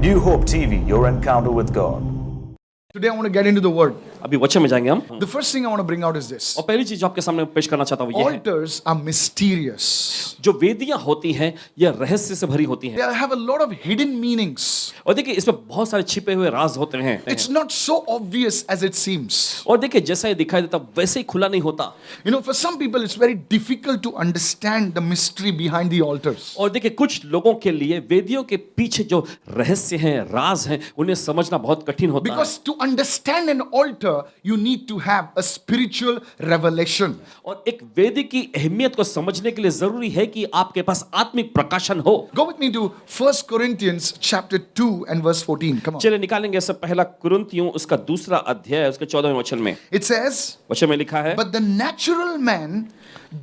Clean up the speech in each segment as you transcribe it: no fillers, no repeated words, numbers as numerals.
New Hope TV, your encounter with God. Today I want to get into the word. अभी वचन में जाएंगे हम। The first thing I want to bring out is this. और पहली चीज जो आपके सामने पेश करना चाहता हूँ वो ये है, Altars are mysterious. जो वेदियां होती हैं यह रहस्य से भरी होती हैं। They have a lot of hidden meanings. और देखिए इसमें बहुत सारे छिपे हुए राज होते हैं। It's not so obvious as it seems. और देखिए जैसा ये दिखाई देता वैसे ही खुला नहीं होता। You know, for some people it's very difficult to understand the mystery behind the altars. और देखिए कुछ लोगों के लिए वेदियों के पीछे जो रहस्य हैं, राज हैं, उन्हें समझना बहुत कठिन होता है। Because to understand an altar, you need to have a spiritual revelation. और एक वेदी की अहमियत को समझने के लिए जरूरी है कि आपके पास आत्मिक प्रकाशन हो। Go with me to 1 Corinthians chapter 2 and verse 14. Come on. चलिए निकालेंगे सब पहला कुरिन्थियों उसका दूसरा अध्याय उसके 14वें वचन में। It says, वचन में लिखा है, but the natural man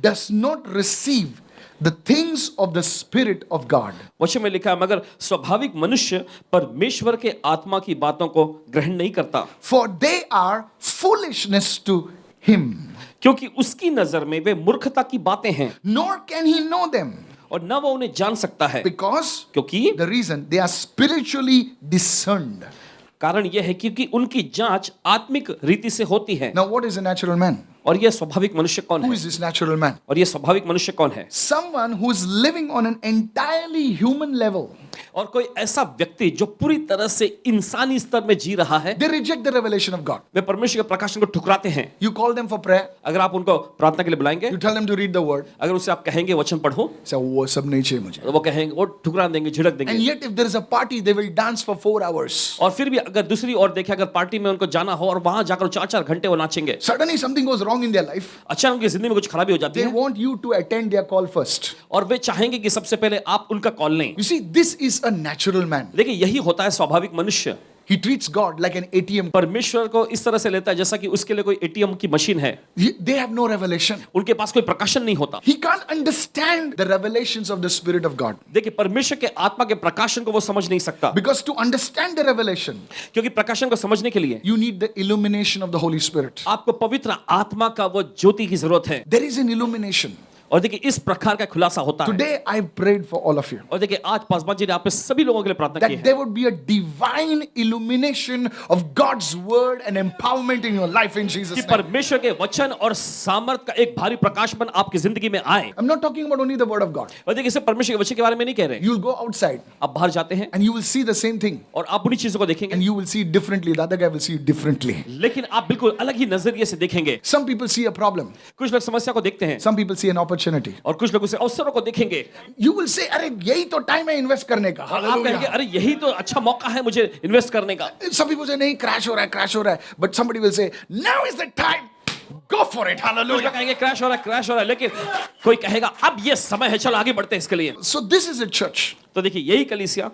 does not receive the things of the Spirit of God. वचन में लिखा है, मगर स्वाभाविक मनुष्य परमेश्वर के आत्मा की बातों को ग्रहण नहीं करता, For they are foolishness to him, क्योंकि उसकी नजर में वे मूर्खता की बातें हैं nor can he know them. और न वो उन्हें जान सकता है, Because क्योंकि the reason they are spiritually discerned. कारण यह है क्योंकि उनकी जांच आत्मिक रीति से होती है। Now, what is a natural man? और यह स्वाभाविक मनुष्य कौन Who है? is this natural man? और यह स्वाभाविक मनुष्य कौन है? Someone who is living on an entirely human level. और कोई ऐसा व्यक्ति जो पूरी तरह से इंसानी स्तर में जी रहा है। They reject the revelation of God. वे परमेश्वर के प्रकाशन को ठुकराते हैं। You call them for prayer. अगर आप उनको प्रार्थना के लिए बुलाएंगे, You tell them to read the word. अगर उससे आप कहेंगे वचन पढ़ो, Say, वो सब नहीं चाहिए मुझे. तो वो कहेंगे, वो ठुकरा देंगे, झिड़क And देंगे। yet, if there is a party, they will dance for 4 hours. और फिर भी अगर दूसरी ओर देखें, अगर पार्टी में उनको जाना हो और वहां जाकर 4-4 घंटे वो नाचेंगे, Suddenly, something goes wrong in their life. अचानक उनकी जिंदगी में कुछ खराबी हो जाती They है want you to attend their call first. और वे चाहेंगे कि सबसे पहले आप उनका कॉल लें। You see, this is a natural man. देखिए यही होता है स्वाभाविक मनुष्य। He treats God like an ATM. परमेश्वर को इस तरह से लेता है जैसा कि उसके लिए कोई एटीएम की मशीन है। They have no revelation. उनके पास कोई प्रकाशन नहीं होता। He can't understand the revelations of the Spirit of God. देखिए परमेश्वर के आत्मा के प्रकाशन को वो समझ नहीं सकता, Because to understand the revelation, क्योंकि प्रकाशन को समझने के लिए you need the illumination of the Holy Spirit. आपको पवित्र आत्मा का वो ज्योति की जरूरत है। There is an illumination. और देखिए इस प्रकार का खुलासा होता है। Today, I prayed for all of you. और देखिए आज पासवान जी ने आप सभी लोगों के लिए प्रार्थना की That है there would be a divine illumination of God's word and empowerment in your life in Jesus' कि name. परमेश्वर के वचन और सामर्थ का एक भारी प्रकाशपन आपकी जिंदगी में आए। I'm not talking about only the word of God. और देखिए सिर्फ परमेश्वर के वचन के बारे में नहीं कह रहे। You'll go outside आप बाहर जाते हैं and you will see the same thing. और आप उन्हीं चीजों को देखेंगे, And you will see it differently. The other guy will see it differently. लेकिन आप बिल्कुल अलग ही नजरिए से देखेंगे। Some people see a problem. कुछ लोग समस्या को देखते हैं Some people see an opportunity. और कुछ लोग उसे अवसरों को देखेंगे। You will say, अरे यही तो टाइम है इन्वेस्ट करने का. और आप कहेंगे Hallelujah. अरे यही तो अच्छा मौका है मुझे इन्वेस्ट करने का। Some people say नहीं क्रैश हो रहा है. But somebody will say, now is the time. Go for it. कुछ लोग Hallelujah. कहेंगे क्रैश हो रहा है, लेकिन कोई कहेगा अब ये समय है, चलो आगे बढ़ते हैं इसके लिए। So this is a church. तो देखिए यही कलीसिया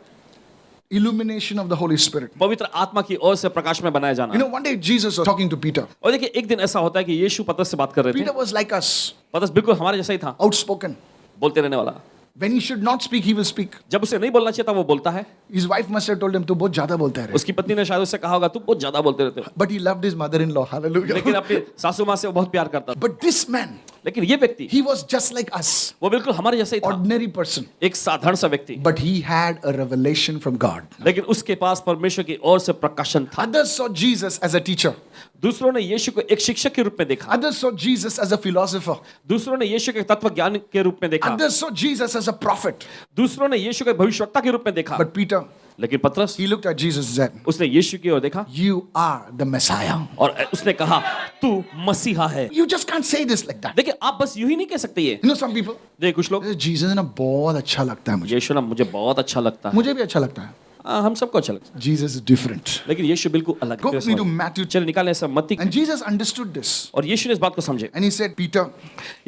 Illumination of the Holy Spirit. पवित्र आत्मा की ओर से प्रकाश में बनाया जाना You है। know, one day Jesus was talking to Peter. और देखिए एक दिन ऐसा होता है कि यीशु पतरस से बात कर रहे Peter थे। was like us, पतरस बिल्कुल हमारे जैसा ही था, outspoken. बोलते रहने वाला। When he should not speak, he will speak. जब उसे नहीं बोलना चाहिए था वो बोलता है। His wife must have told him, तू बहुत ज्यादा बोलता है रे. उसकी पत्नी ने शायद उससे कहा होगा तू बहुत ज्यादा बोलते रहते हो, But he loved his mother-in-law. लेकिन Hallelujah. अपनी सासू माँ से वो बहुत प्यार करता था। But this man, लेकिन ये व्यक्ति he was just like us, वो बिल्कुल हमारे जैसा ही था, ordinary person. एक साधारण सा व्यक्ति, But he had a revelation from God. लेकिन उसके पास परमेश्वर की ओर से प्रकाशन था। Others saw Jesus as a teacher. दूसरों ने यीशु को एक शिक्षक के रूप में देखा, Others saw Jesus as a philosopher. दूसरों ने यीशु को तत्व ज्ञान के रूप में देखा, Others saw Jesus as a prophet. दूसरों ने यीशु को भविष्यवक्ता के रूप में देखा। But Peter, लेकिन पतरस he looked at Jesus and said, उसने यीशु की ओर देखा you are the Messiah. और उसने कहा तू मसीहा है। You just can't say this like that. देखिए आप बस यूं ही नहीं कह सकते ये। You know, some people, देखिए कुछ लोग Jesus ना बहुत अच्छा लगता है मुझे. यीशु ना मुझे बहुत अच्छा लगता है। मुझे भी अच्छा लगता है. हम सबको अच्छा लगता है, Jesus is different. लेकिन यीशु बिल्कुल अलग Go है। with me to Matthew. चलिए निकालें सब मत्ती। And Jesus understood this. और यीशु ने इस बात को समझे। And he said, Peter,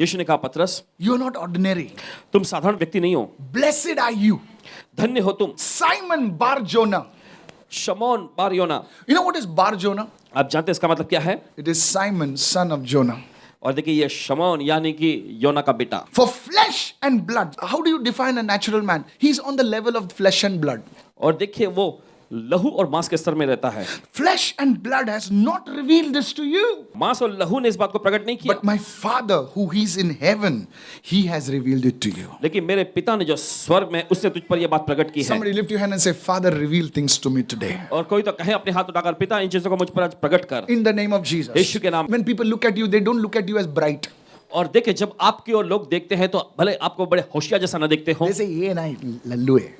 यीशु ने कहा पतरस you're not ordinary. तुम साधारण व्यक्ति नहीं हो, Blessed are you, धन्य हो तुम Simon Bar Jonah. शमौन बार योना। You know what is Bar Jonah? आप जानते हैं इसका मतलब क्या है? It is Simon, son of Jonah. और देखिए ये शमौन यानी कि योना का बेटा। For flesh and blood. How do you define a natural man? He's on the level of flesh and blood. और देखिए वो लहू और मांस के स्तर में रहता है। Flesh and blood has not revealed this to you, मांस और लहू ने इस बात को प्रकट नहीं किया, but my Father who is in heaven, he has revealed it to you. लेकिन मेरे पिता ने जो स्वर्ग में उसने तुझ पर यह बात प्रकट की है। Somebody lift your hand and say, Father, reveal things to me today. और कोई तो कहे अपने हाथ उठाकर, पिता इन चीजों को मुझ पर आज प्रकट कर। In the name of Jesus. यीशु के नाम। When people look at you, they don't look at you as bright. और देखे जब आपकी ओर लोग देखते हैं तो भले आपको बड़े होशियार जैसा न देखते हो, They say, "Ye na lallu hai."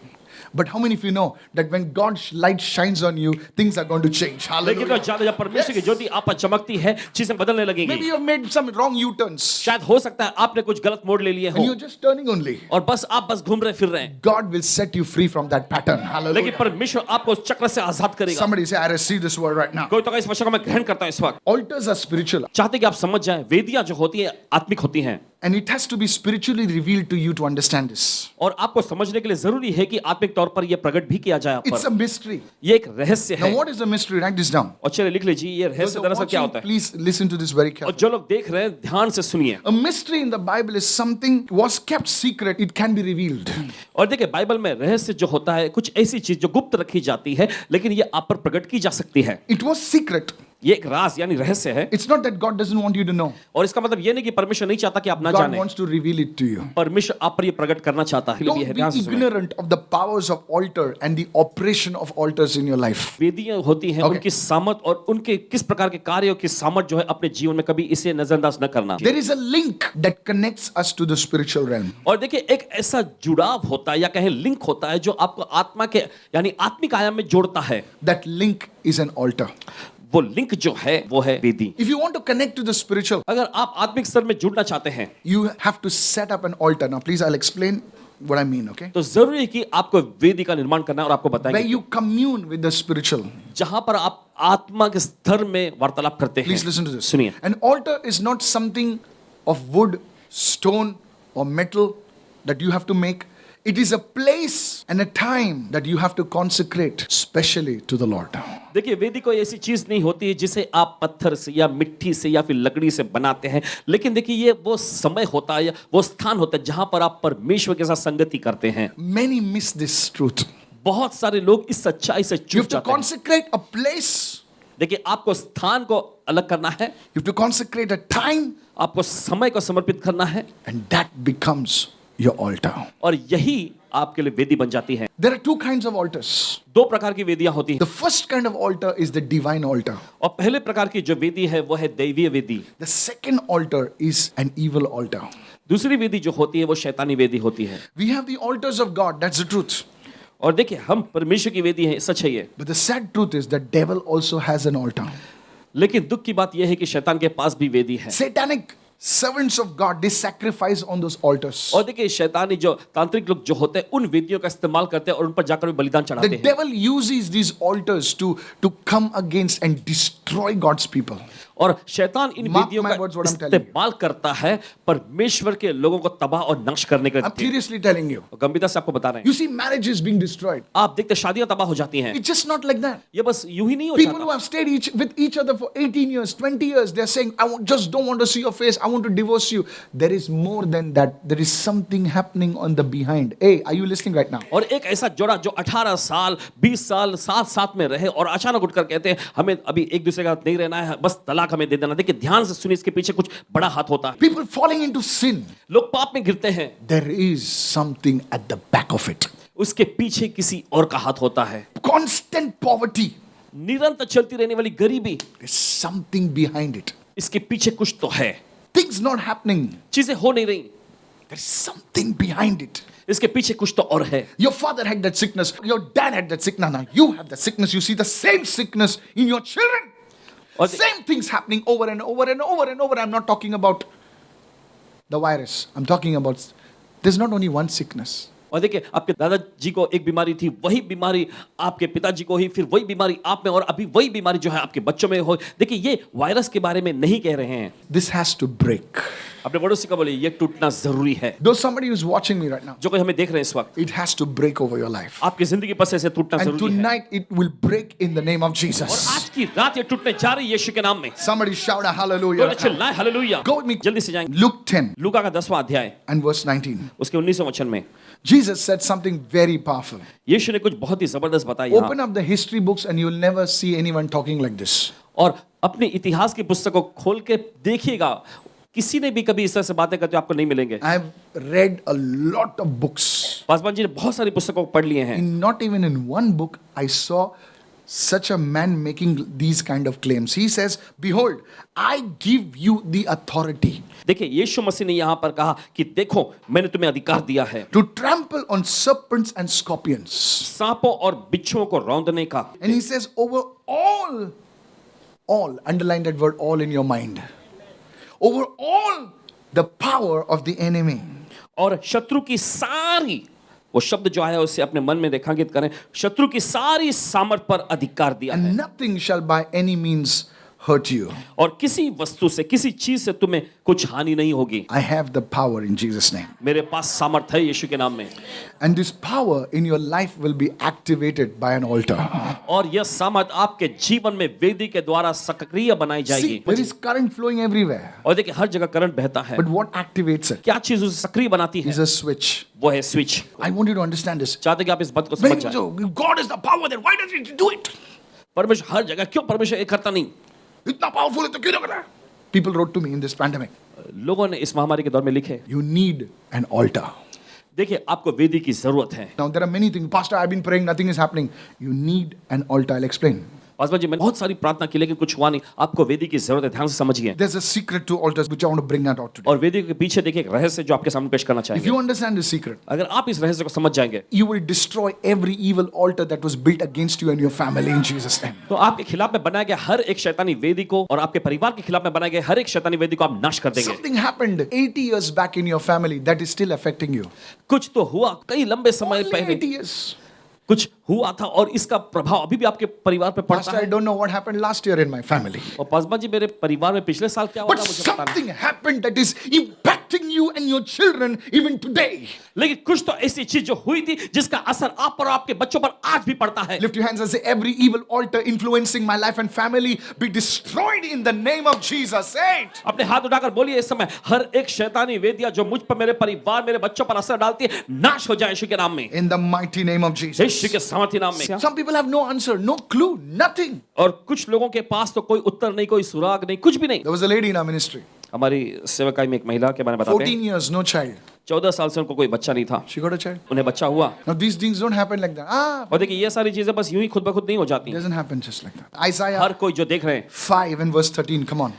But how many of you know that when God's light shines on you, things are going to change? लेकिन तो Hallelujah. ज्यादा जब परमेश्वर की ज्योति आप पर चमकती है, चीजें बदलने Maybe लगेंगी। you have made some wrong U-turns शायद हो सकता है आपने कुछ गलत मोड़ ले लिए and हो you're just turning only. और बस आप घूम रहे फिर रहे हैं, God will set you free from that pattern. लेकिन Hallelujah. परमेश्वर आपको उस चक्र से आजाद करेगा। Somebody say, I receive this word right now. कोई तो इस वचन को मैं ग्रहण करता हूं इस वक्त। Altars are spiritual, चाहते कि आप समझ जाएं, वेदियां जो होती है आत्मिक होती हैं and it has to be spiritually revealed to you to understand this. और आपको समझने के लिए जरूरी है कि आत्मिक तौर पर यह प्रकट भी किया जाए आप It's a पर। mystery. ये एक रहस्य Now, है। what is the mystery? Write this down. और चलिए लिख लीजिए, ये Those रहस्य who are दरअसल क्या watching, होता है। please listen to this very और carefully. जो लोग देख रहे हैं ध्यान से सुनिए। A mystery in the Bible is something was kept secret. It can be revealed. और देखिए बाइबल में रहस्य जो होता है कुछ ऐसी चीज जो गुप्त रखी जाती है लेकिन ये आप पर प्रकट की जा सकती है। It was secret. ये एक राज यानी रहस्य है। It's not that God doesn't want you to know. और इसका मतलब ये नहीं कि परमेश्वर नहीं चाहता कि आप ना God जाने, wants to reveal it to you. परमेश्वर आप पर ये प्रकट करना चाहता है। Don't be ध्यान से सुनिए। ignorant of the powers of altar and the operation of altars in your life. वेदियां होती हैं, Okay. उनकी सामर्थ और उनके किस प्रकार के कार्यों की सामर्थ जो है अपने जीवन में कभी इसे नजरअंदाज न करना। There is a link that connects us to the spiritual realm. और देखिए एक ऐसा जुड़ाव होता है या कहें लिंक होता है जो आपको आत्मा के यानी आत्मिक आयाम में जोड़ता है। That link is an altar. वो लिंक जो है वो है वेदी। If you want to connect to the spiritual, अगर आप आत्मिक स्तर में जुड़ना चाहते हैं you have to set up an altar. Now, please, I'll explain what I mean, okay? तो जरूरी है कि आपको वेदी का निर्माण करना है और आपको Where बताएंगे you commune with the spiritual. जहां पर आप आत्मा के स्तर में वार्तालाप करते हैं। Please listen to this. सुनिए, An altar is not something of wood, stone, or metal that you have to make. It is a place and a time that you have to consecrate specially to the Lord. देखिए वेदी कोई ऐसी चीज नहीं होती है जिसे आप पत्थर से या मिट्टी से या फिर लकड़ी से बनाते हैं, लेकिन देखिए ये वो समय होता है, वो स्थान होता है जहां पर आप परमेश्वर के साथ संगति करते हैं। Many miss this truth. बहुत सारे लोग इस सच्चाई से You चूक have to जाते हैं। consecrate a place. देखिए आपको स्थान को अलग करना है, You have to consecrate a time, आपको समय को समर्पित करना है and that becomes your altar. और यही आपके लिए वेदी बन जाती है। There are two kinds of altars. दो प्रकार की वेदियां होती हैं। The first kind of altar is the divine altar. और पहले प्रकार की जो वेदी है वो है दैवीय वेदी। The second altar is an evil altar. दूसरी वेदी जो होती है वो शैतानी वेदी होती है। We have the altars of God, that's the truth. और देखिए हम परमेश्वर की वेदी हैं, सच है ये। But the sad truth is that devil also has an altar. लेकिन दुख की बात यह है कि शैतान के पास भी वेदी है। Satanic servants of God, they sacrifice on those altars. और देखिए शैतानी जो तांत्रिक लोग जो होते हैं उन वेदियों का इस्तेमाल करते हैं और उन पर जाकर भी बलिदान चढ़ाते The हैं। devil uses these altars to come against and destroy God's people. और शैतान इन Mark वेदियों my का words, what I'm telling you. इस्तेमाल करता है परमेश्वर के लोगों को तबाह और नष्ट करने के I'm लिए। seriously telling you. गंभीरता से आपको बता रहे हैं, You see marriages being destroyed. आप देखते शादियां तबाह हो जाती हैं। It's just not like that. ये बस यूं ही नहीं हो People who जाता। have stayed with each other for 18 years, 20 years, they're saying, just don't want to see your face. I want to divorce you. There is more than that. There is something happening on the behind. Hey, are you listening right now? और एक ऐसा जोड़ा जो 18 साल 20 साल साथ साथ में रहे और अचानक उठकर कहते हैं हमें अभी एक दूसरे का साथ नहीं रहना है, बस तलाक हमें दे देना। देखिए ध्यान से सुनिए, इसके पीछे कुछ बड़ा हाथ होता है। People falling into sin. लोग पाप में गिरते हैं, There is something at the back of it. उसके पीछे किसी और का हाथ होता है। Constant poverty. निरंतर चलती रहने वाली गरीबी, There's something behind it. इसके पीछे कुछ तो है। Things not happening. चीजें हो नहीं रही, There's something behind it. इसके पीछे कुछ तो और है। Your father had that sickness. Your dad had that sickness. Now you have that sickness. You see the same sickness in your children. और Same things happening over and over and over and over. I'm not talking about the virus. I'm talking about there's not only one sickness. और देखिए आपके दादाजी को एक बीमारी थी, वही बीमारी आपके पिताजी को ही, फिर वही बीमारी आप में और अभी वही बीमारी जो है आपके बच्चों में हो। देखिए ये वायरस के बारे में नहीं कह रहे हैं। This has to break. अपने पड़ोसी को बोलिए ये टूटना जरूरी है। Though somebody who's watching me right now, जो कोई हमें देख रहे हैं इस वक्त, it has to break over your life. आपकी जिंदगी पर से ऐसे टूटना And जरूरी है। tonight it will break in the name of और Jesus. आज की रात ये टूटने जा रही है यीशु के नाम में। Somebody shout a hallelujah. बोले right now. चिल्लाएं हालेलुया। Go with me. जल्दी से जाएंगे Luke 10 लूका का 10वां अध्याय and verse 19. उसके 19वें वचन में Jesus said something very powerful. यीशु ने कुछ बहुत ही जबरदस्त बताया यहाँ। Open up the history books and you will never see anyone talking like this. और अपने इतिहास की पुस्तक को खोल के देखिएगा, किसी ने भी कभी इस तरह से बातें करते आपको नहीं मिलेंगे। I have read a lot of books. Paswan ji ने बहुत सारी पुस्तकों को पढ़ लिए हैं। Not even in one book I saw such a man making these kind of claims. He says, behold, I give you the authority देखिए यीशु मसीह ने यहाँ पर कहा कि देखो मैंने तुम्हें अधिकार दिया है to trample on serpents and scorpions. सांपों और बिच्छुओं को रौंदने का। And he says, over all, underline that word all in your mind. Over all the power of the enemy. और शत्रु की सारी, वो शब्द जो आया उसे अपने मन में रेखांकित करें, शत्रु की सारी सामर्थ पर अधिकार दिया है। And nothing shall by any means hurt you. और किसी वस्तु से किसी चीज से तुम्हें कुछ हानि नहीं होगी। I have the power in Jesus' name. मेरे पास सामर्थ है यीशु के नाम में। And this power in your life will be activated by an altar. और यह सामर्थ आपके जीवन में वेदी के द्वारा सक्रिय बनाई जाएगी। See, there is current flowing everywhere. और देखिए हर जगह करंट बहता है। But what activates it क्या चीज उसे सक्रिय बनाती है? is a switch. वो है switch. I want you to understand this. चाहते कि आप इस बात को Many समझ people जाएं। say, God is the power, then why doesn't he do it? परमेश्वर हर जगह, क्यों परमेश्वर एक करता नहीं? इतना powerful है तो क्यों नहीं कर रहा है? People wrote to me in this pandemic. लोगों ने इस महामारी के दौर में लिखे, You need an altar. देखिए आपको वेदी की जरूरत है। Now there are many things. Pastor, I've been praying, nothing is happening. You need an altar. I'll explain. Paswan ji मैंने बहुत सारी प्रार्थना की लेकिन कुछ हुआ नहीं। आपको वेदी की जरूरत है, ध्यान से समझिए। There's a secret to altars which I want to bring that out today. और वेदी के पीछे देखिए एक रहस्य जो आपके सामने पेश करना If चाहेंगे। you understand this secret, अगर आप इस रहस्य को समझ जाएंगे you will destroy every evil altar that was built against you and your family in Jesus' name. तो आपके खिलाफ में बनाया गया हर एक शैतानी वेदी को और आपके परिवार के खिलाफ में बनाए गए हर एक शैतानी वेदी को आप नाश कर देंगे। Something happened 80 years back in your family that is still affecting you. कुछ तो हुआ कई लंबे समय Only पहले 80 years. कुछ हुआ था और इसका प्रभाव अभी भी आपके परिवार पे पड़ता Pastor, I है। don't know what happened last year in my family. और पासवान जी मेरे परिवार में पिछले साल क्या हुआ But था मुझे पता नहीं। something happened that is impacting you and your children even today. लेकिन कुछ तो ऐसी चीज जो हुई थी जिसका असर आप पर और आपके बच्चों पर आज भी पड़ता है। Lift your hands and say, every evil altar influencing my life and family be destroyed in the name of Jesus. Say it. अपने हाथ उठाकर बोलिए इस समय हर एक शैतानी वेदियां जो मुझ पर, मेरे परिवार, मेरे बच्चों पर असर डालती है, नाश हो जाए यीशु के नाम में, In the mighty name of Jesus. यीशु के सामर्थ्य नाम में। Some people have no answer, no clue, nothing. और कुछ लोगों के पास तो कोई उत्तर नहीं, कोई सुराग नहीं, कुछ भी नहीं। There was a lady in our ministry, हमारी सेवकाई में एक महिला के बारे में बताते 14 हैं, years, no child. 14 साल से उनको कोई बच्चा नहीं था, She got a child. उन्हें बच्चा हुआ। Now these things don't happen like that. और देखिए ये सारी चीजें बस यूं ही खुद ब खुद नहीं हो जाती It हैं। doesn't happen just like that. Isaiah हर कोई जो देख रहे हैं, 5 and verse 13, come on.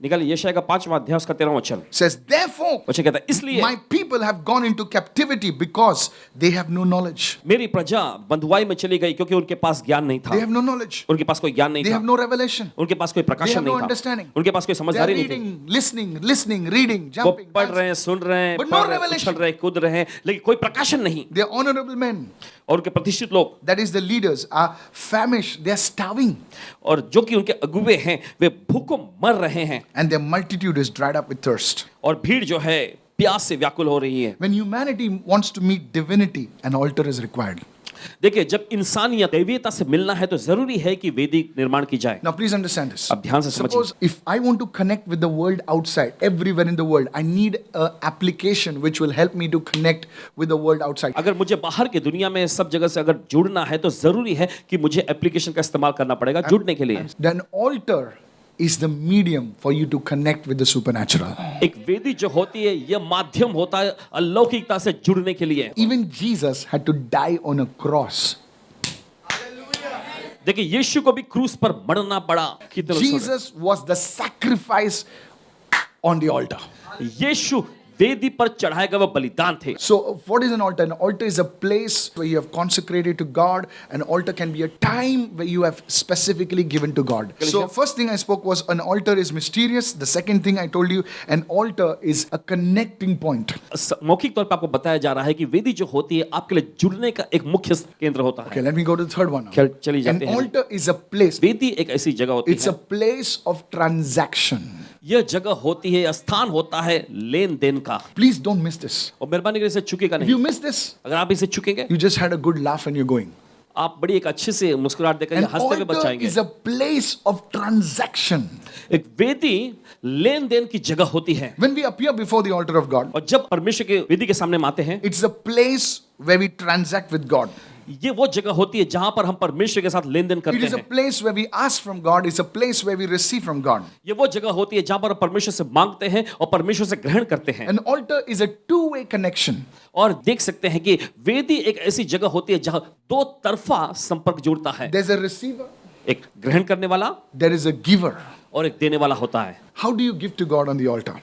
निकालिए यशायाह का 5वां अध्याय उसका 13वां वचन। Says, therefore, वचन कहता है इसलिए my people have gone into captivity because they have no knowledge. मेरी प्रजा बंधुआई में चली गई क्योंकि उनके पास ज्ञान नहीं था, They have no knowledge. उनके पास कोई ज्ञान नहीं They था, have no revelation. उनके पास कोई They प्रकाशन have no नहीं था, understanding. उनके पास कोई They are समझदारी नहीं थी। reading, listening, reading, वो jumping. पढ़ dancing. रहे हैं, सुन रहे हैं, But no पढ़ रहे हैं, revelation. उछल रहे हैं, कूद रहे हैं, लेकिन कोई प्रकाशन नहीं। They are honorable men. और उनके प्रतिष्ठित लोग, That is the leaders are famished. They are starving. और जो कि उनके अगुवे हैं, वे भूखों मर रहे हैं, And their multitude is dried up with thirst. और भीड़ जो है प्यास से व्याकुल हो रही है। When humanity wants to meet divinity, an altar is required. देखिए जब इंसानियत दैवीयता से मिलना है तो जरूरी है कि वेदी निर्माण की जाए। Now please understand this. अब ध्यान से समझिए। Suppose if I want to connect with the world outside, everywhere in the world, I need an application which will help me to connect with the world outside. अगर मुझे बाहर की दुनिया में सब जगह से अगर जुड़ना है तो जरूरी है कि मुझे एप्लीकेशन का इस्तेमाल करना पड़ेगा जुड़ने के लिए। Then altar is the medium for you to connect with the supernatural. एक वेदी जो होती है यह माध्यम होता है अलौकिकता से जुड़ने के लिए। Even Jesus had to die on a cross. देखिए यीशु को भी क्रूस पर मरना पड़ा। कितने लोग सुन रहे हैं? Jesus was the sacrifice on the altar. यीशु वेदी पर चढ़ाए गए वो बलिदान थे। So, what is an altar? An altar is a place where you have consecrated to God. An altar can be a time where you have specifically given to God. So, first thing I spoke was an altar is mysterious. The second thing I told you, an altar is a connecting point. मौखिक तौर पर आपको बताया जा रहा है कि वेदी जो होती है आपके लिए जुड़ने का एक मुख्य केंद्र होता है। Okay, let me go to the third one now. चलिए An जाते हैं। altar is a place. वेदी एक ऐसी जगह होती It's a है, place of transaction. यह जगह होती है, स्थान होता है लेन देन का। Please don't miss this. और मेहरबानी करके इसे चुकेगा If नहीं। you miss this, अगर आप इसे चुकेंगे, you just had a good laugh and you're going. आप बड़ी एक अच्छे से मुस्कुराहट देकर An या हंसते हुए बच altar जाएंगे। is a place of transaction. एक वेदी लेन देन की जगह होती है। When we appear before the altar of God, और जब परमेश्वर के वेदी के सामने हम आते हैं, it's a place where we transact with God. ये वो जगह होती है जहां पर हम परमेश्वर के साथ लेन देन It करते is a हैं। place where we ask from God. It's a place where we receive from God. ये वो जगह होती है जहां पर हम परमेश्वर से मांगते हैं और परमेश्वर से ग्रहण करते हैं। An altar is a two-way connection. और देख सकते हैं कि वेदी एक ऐसी जगह होती है जहां दो तरफा संपर्क जुड़ता है। There's a receiver, एक ग्रहण करने वाला there is a giver. और एक देने वाला होता है। How do you give to God on the altar?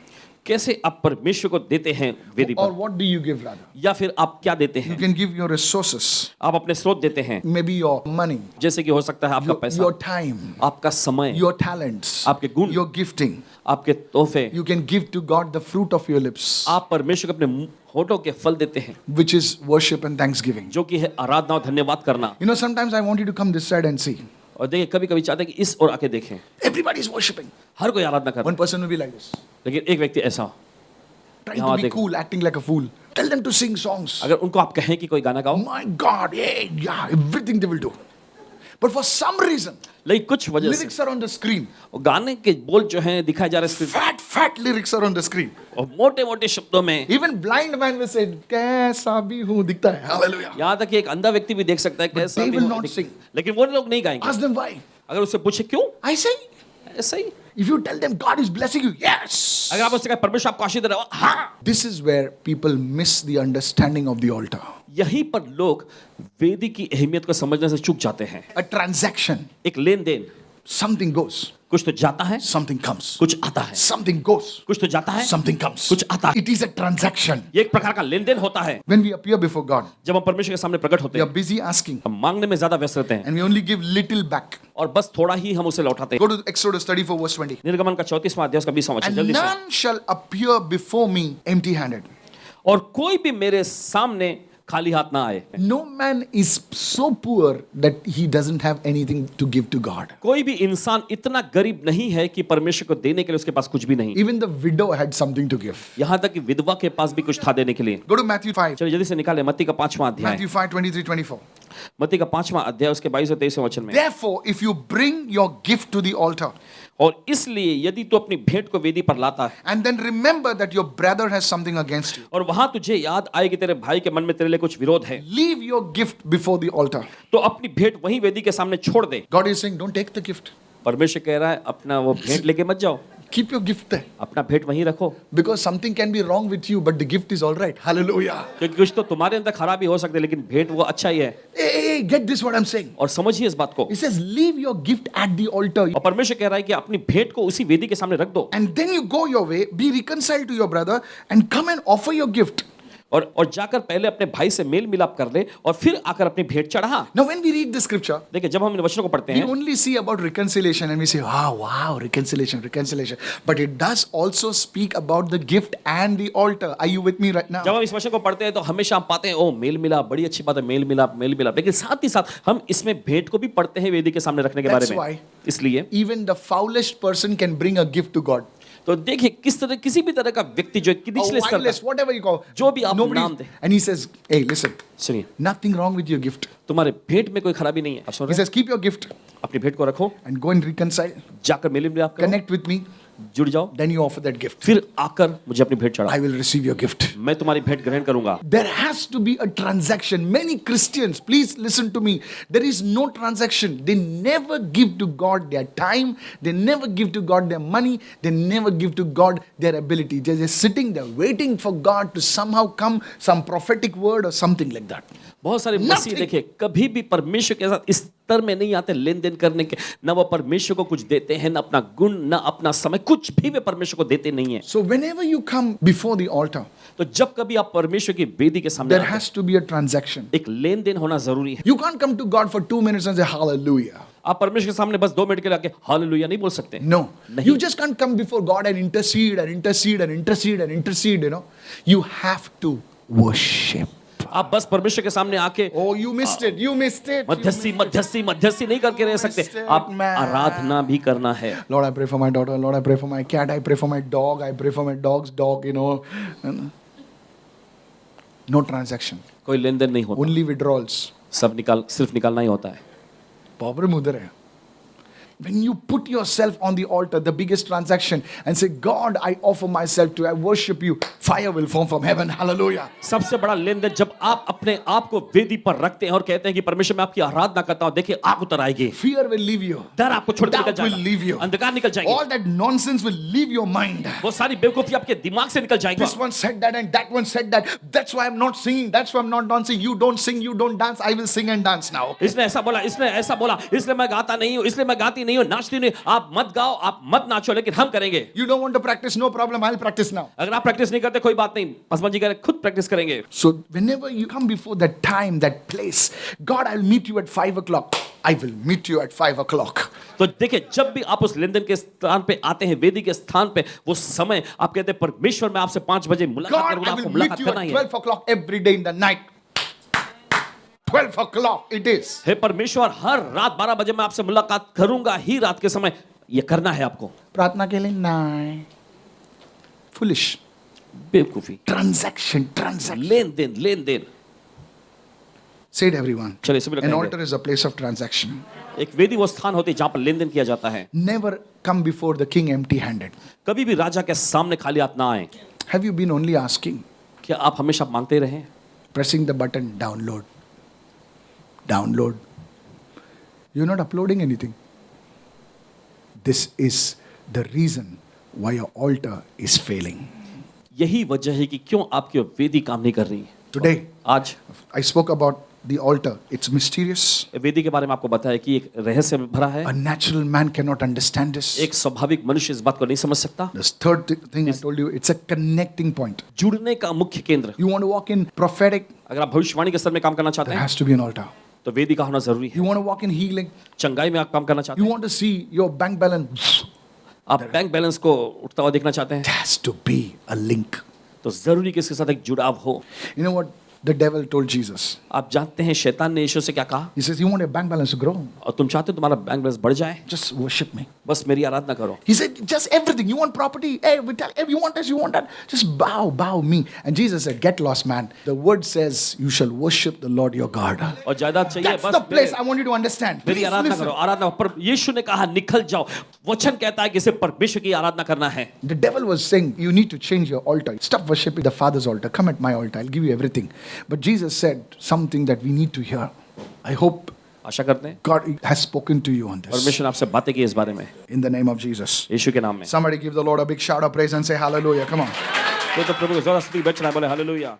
कैसे आप परमेश्वर को देते हैं वेदी Or पर, what do you give rather? या फिर आप क्या देते You हैं? can give your resources, आप अपने स्रोत देते हैं, maybe your money, जैसे कि हो सकता है आपका पैसा, your time, आपका समय, your talents, आपके गुण, your gifting. आपके तोहफे। You can give to God the fruit of your lips, आप परमेश्वर को अपने होठों के फल देते हैं, which is worship and thanksgiving. जो कि है आराधना और धन्यवाद करना। You know, sometimes I want you to come this side and see. और देखिए कभी कभी चाहते हैं कि इस ओर आके देखें, Everybody is worshiping. हर कोई आराधना कर रहा One person will be like this, है, लेकिन एक व्यक्ति ऐसा, trying यहाँ to be देखो। cool, acting like a fool. Tell them to sing songs. अगर उनको आप कहें कि कोई गाना गाओ, My God, yeah, everything they will do. But for some reason, लेकिन कुछ वजह से lyrics are on the screen. वो गाने के बोल जो हैं दिखाए जा रहे हैं Fat lyrics are on the screen. और मोटे मोटे शब्दों में। Even blind man will say, कैसा भी हूँ दिखता है. Hallelujah. यहाँ तक कि एक अंधा व्यक्ति भी देख सकता है कैसा they भी will हो, not sing. लेकिन वो लोग नहीं गाएंगे। Ask them why. अगर उससे पूछे क्यों, I say, ऐसा ही। if you tell them God is blessing you, yes. अगर आप उससे कहें परमेश्वर आपको आशीष दे रहा है, हाँ। This is where people miss the understanding of the altar. यहीं पर लोग वेदी की अहमियत को समझने से चूक जाते हैं। A transaction. एक लेन देन, Something goes, कुछ तो जाता है, something comes. कुछ आता है, Something goes, कुछ तो जाता है, something comes. कुछ आता है। It is a transaction. ये एक प्रकार का लेन देन होता है। When we appear before God, जब हम परमेश्वर के सामने प्रकट होते we are हैं, busy asking हम मांगने में ज्यादा व्यस्त रहते हैं and we only give little back. और बस थोड़ा ही हम उसे लौटाते हैं। Go to Exodus 34 verse 20. निर्गमन का 34वां अध्याय उसका 20वां वचन, And जल्दी से। none shall appear before me empty handed. और कोई भी मेरे सामने खाली हाथ ना आए। No man is so poor that he doesn't have anything to give to God. कोई भी इंसान इतना गरीब नहीं है कि परमेश्वर को देने के लिए उसके पास कुछ भी नहीं। Even the widow had something to give. यहाँ तक कि विधवा के पास भी कुछ था देने के लिए। Go to Matthew 5. चलिए जल्दी से निकाले मत्ती का 5वां अध्याय। Matthew 5, 23, 24. मत्ती का 5वां अध्याय उसके 22 और 23वें वचन में। Therefore, if you bring your gift to the altar और इसलिए यदि तू अपनी भेंट को वेदी पर लाता है and then remember that your brother has something against you, और वहां तुझे याद आए कि तेरे भाई के मन में तेरे लिए कुछ विरोध है, leave your gift before the altar. तो अपनी भेंट वहीं वेदी के सामने छोड़ दे। God is saying, don't take the gift. परमेश्वर कह रहा है अपना वो भेंट लेके मत जाओ, Keep your gift there. अपना भेंट वहीं रखो, Because something can be wrong with you, but the gift is all right. Hallelujah. क्योंकि कुछ तो तुम्हारे अंदर खराबी हो सकती है लेकिन भेंट वो अच्छा ही है। Hey, get this what I'm saying. और समझिए इस बात को। He says, leave your gift at the altar. और परमेश्वर कह रहा है कि अपनी भेंट को उसी वेदी के सामने रख दो And then you go your way, be reconciled to your brother, and come and offer your gift. और जाकर पहले अपने भाई से मेल मिलाप कर ले और फिर आकर अपनी भेंट चढ़ा। Now, when we read the scripture, देखिए जब हम इन वचनों को पढ़ते we हैं only see about reconciliation and we say, wow, reconciliation, reconciliation. But it does also speak about the gift and the altar. Are you with me right now? जब हम इस वचन को पढ़ते हैं तो हमेशा हम पाते हैं ओ मेल मिलाप, बड़ी अच्छी बात है, मेल मिलाप मेल मिलाप, लेकिन साथ ही साथ हम इसमें भेंट को भी पढ़ते हैं वेदी के सामने रखने के बारे That's में। why इसलिए even the foulest person can bring a gift to God. तो देखिए किस तरह किसी भी तरह का व्यक्ति जो Or निचले स्तर wireless, का, whatever you call. जो भी आप Nobody- नाम दें। And he says, hey, listen, सुनिए nothing wrong with your gift. तुम्हारे भेंट में कोई खराबी नहीं है, आप सुन He रहे हैं? says, keep your gift अपनी भेंट को रखो, and go and reconcile. जाकर मेल मिलाप करो, Connect with me. जुड़ जाओ, Then you offer that gift. फिर आकर मुझे अपनी भेंट चढ़ाओ, I will receive your gift. मैं तुम्हारी भेंट ग्रहण करूंगा। There has to be a transaction. Many Christians, please listen to me. There is no transaction. They never give to God their time. They never give to God their money. They never give to God their ability. They're just sitting there waiting for God to somehow come, some prophetic word or something like that. बहुत सारे मसीह देखिए कभी भी परमेश्वर के साथ इस स्तर में नहीं आते लेन देन करने के, न वो परमेश्वर को कुछ देते हैं, न अपना गुण, न अपना समय, कुछ भी वे परमेश्वर को देते नहीं है। So whenever you come before the altar, तो जब कभी आप परमेश्वर की वेदी के सामने there आते हैं, has to be a transaction. एक लेन देन होना जरूरी है। You can't come to God for 2 minutes and say hallelujah. आप परमेश्वर के सामने बस 2 मिनट के लिए आके हालेलुया नहीं बोल सकते। No. नहीं। You just can't come before God and intercede and intercede and intercede and intercede, you know. You have to worship. आप बस परमेश्वर के सामने आके Oh, you missed it. You missed it. मध्यस्थी नहीं करके रह सकते. Missed it, आप man. आराधना भी करना है. Lord, I pray for my daughter. Lord, I pray for my cat. I pray for my dog. I pray for my dog's dog, you know. No transaction. कोई लेन देन नहीं होता. Only withdrawals. सिर्फ निकालना ही होता है. Problem उधर है. When you put yourself on the altar, the biggest transaction, and say, God, I offer myself to you, I worship you, fire will fall from heaven. Hallelujah. सबसे बड़ा लेन देन जब आप अपने आप को वेदी पर रखते हैं और कहते हैं कि परमेश्वर मैं आपकी आराधना करता हूं, देखिए आग उतर आएगी. Fear will leave you. डर आपको छोड़ के निकल Doubt will leave जाएगा. you. अंधकार निकल जाएगी. All that nonsense will leave your mind. वो सारी बेवकूफी आपके दिमाग से निकल जाएगी. This one said that and that one said that. That's why I'm not singing. That's why I'm not dancing. You don't sing, you don't dance. I will sing and dance now. इसने ऐसा बोला, इसने ऐसा बोला, इसलिए मैं गाता नहीं हूं, इसलिए मैं गाती नहीं हूं, नाचती नहीं. आप मत गाओ, आप मत नाचो, लेकिन हम करेंगे. You don't want to practice? No problem. I'll practice now. अगर आप प्रैक्टिस नहीं करते कोई बात नहीं, पसमन जी कह रहे खुद प्रैक्टिस करेंगे. So whenever you come before that time, that place, God, I'll meet you at 5 o'clock. I will meet you at 5 o'clock. तो देखिए जब भी आप उस लेनदेन के स्थान पे आते हैं, वेदी के स्थान पे, वो समय आप कहते हैं परमेश्वर मैं आपसे 5 बजे मुलाकात God, करूंगा, I आपको will meet मुलाकात you करना at ही है. 12 o'clock every day in the night. 12 o'clock it is. हे परमेश्वर हर रात 12 बजे मैं आपसे मुलाकात करूंगा ही रात के समय. ये करना है आपको. प्रार्थना के लिए नहीं. Foolish. बेवकूफी. Transaction. लेन देन. Say it everyone. चलिए सभी लोग An कहेंगे. altar is a place of transaction. एक वेदी वो स्थान होती है जहां पर लेन देन किया जाता है. Never come before the king empty-handed. कभी भी राजा के सामने खाली हाथ ना आए. Have you been only asking? क्या आप हमेशा मांगते रहे? Pressing the button, download. Download. You're not uploading anything. This is the reason why your altar is failing. यही वजह है कि क्यों आपकी वेदी काम नहीं कर रही. Today, आज I spoke about the altar. It's mysterious. वेदी के बारे में आपको बताया कि एक रहस्य में भरा है. A natural man cannot understand this. एक स्वाभाविक मनुष्य इस बात को नहीं समझ सकता. The third thing I told you, it's a connecting point. जुड़ने का मुख्य केंद्र. You want to walk in prophetic, अगर आप भविष्यवाणी के स्तर में काम करना चाहते there हैं has to be an altar. तो वेदी का होना जरूरी है. You want to walk in healing, चंगाई में आप काम करना चाहते you हैं, want to see your bank balance, आप बैंक बैलेंस को उठता हुआ देखना चाहते हैं, it has to be a link. तो जरूरी कि इसके साथ एक जुड़ाव हो. You know what the devil told Jesus? आप जानते हैं शैतान ने यीशु से क्या कहा? He says, you want your bank balance to grow? और तुम चाहते हो तुम्हारा बैंक बैलेंस बढ़ जाए, Just worship me. बस मेरी आराधना करो. He said, just everything. You want property? Hey, we tell, hey, you want this, you want that. Just bow me. And Jesus said, get lost, man. The word says, you shall worship the Lord your God. और जायदाद चाहिए, That's बस the place I want you to understand. मेरी Please Aradhana listen. करो, आराधना. पर यीशु ने कहा निकल जाओ. वचन कहता है कि इसे परमेश्वर की आराधना करना है. The devil was saying, you need to change your altar. Stop worshiping the Father's altar. Come at my altar. I'll give you everything. But Jesus said something that we need to hear. I hope आशा करते हैं God has spoken to you on this. परमेश्वर ने आपसे बातें की इस बारे में, In the name of Jesus. यीशु के नाम में. Somebody give the Lord a big shout of praise and say hallelujah. Come on. तो प्रभु को जोर से बचना बोले हालेलुया.